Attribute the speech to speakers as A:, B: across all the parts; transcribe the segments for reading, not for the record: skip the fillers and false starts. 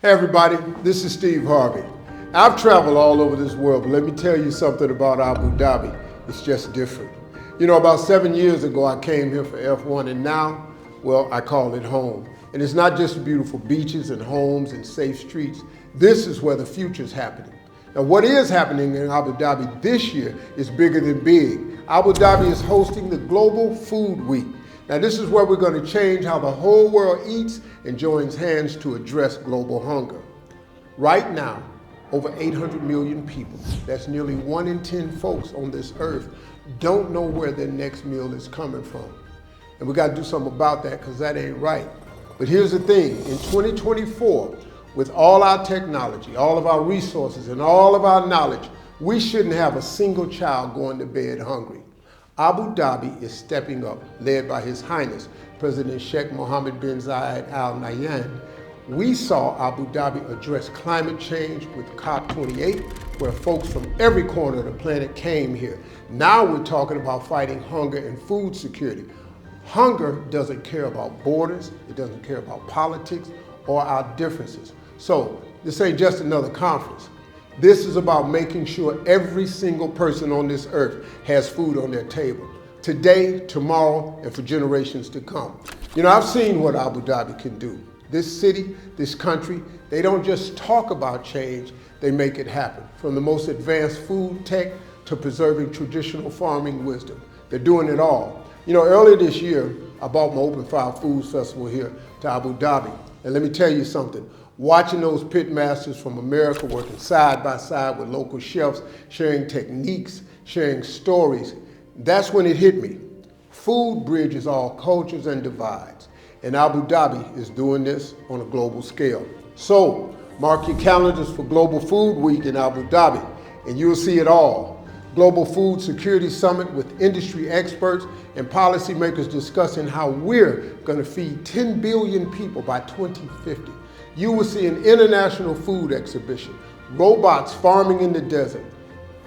A: Hey everybody, this is Steve Harvey. I've traveled all over this world, but let me tell you something about Abu Dhabi. It's just different. You know, about 7 years ago, I came here for F1, and now, well, I call it home. And it's not just beautiful beaches and homes and safe streets. This is where the future's happening. Now, what is happening in Abu Dhabi this year is bigger than big. Abu Dhabi is hosting the Global Food Week. Now, this is where we're going to change how the whole world eats and joins hands to address global hunger. Right now, over 800 million people, that's nearly 1 in 10 folks on this earth, don't know where their next meal is coming from. And we got to do something about that because that ain't right. But here's the thing, in 2024, with all our technology, all of our resources, and all of our knowledge, we shouldn't have a single child going to bed hungry. Abu Dhabi is stepping up, led by His Highness, President Sheikh Mohammed bin Zayed Al Nahyan. We saw Abu Dhabi address climate change with COP28, where folks from every corner of the planet came here. Now we're talking about fighting hunger and food security. Hunger doesn't care about borders, it doesn't care about politics or our differences. So this ain't just another conference. This is about making sure every single person on this earth has food on their table, today, tomorrow, and for generations to come. You know, I've seen what Abu Dhabi can do. This city, this country, they don't just talk about change, they make it happen. From the most advanced food tech to preserving traditional farming wisdom. They're doing it all. You know, earlier this year, I brought my Open Fire Foods Festival here to Abu Dhabi. And let me tell you something. Watching those pit masters from America working side by side with local chefs, sharing techniques, sharing stories, that's when it hit me. Food bridges all cultures and divides, and Abu Dhabi is doing this on a global scale. So, mark your calendars for Global Food Week in Abu Dhabi, and you'll see it all. Global Food Security Summit with industry experts and policymakers discussing how we're going to feed 10 billion people by 2050. You will see an international food exhibition, robots farming in the desert,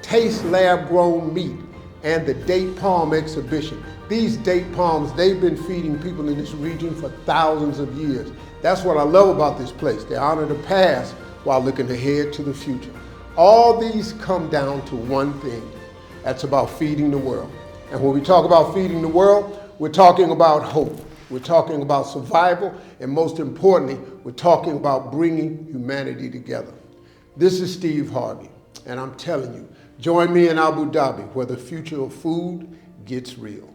A: taste lab-grown meat, and the date palm exhibition. These date palms, they've been feeding people in this region for thousands of years. That's what I love about this place. They honor the past while looking ahead to the future. All these come down to one thing. That's about feeding the world. And when we talk about feeding the world, we're talking about hope. We're talking about survival, and most importantly, we're talking about bringing humanity together. This is Steve Harvey, and I'm telling you, join me in Abu Dhabi, where the future of food gets real.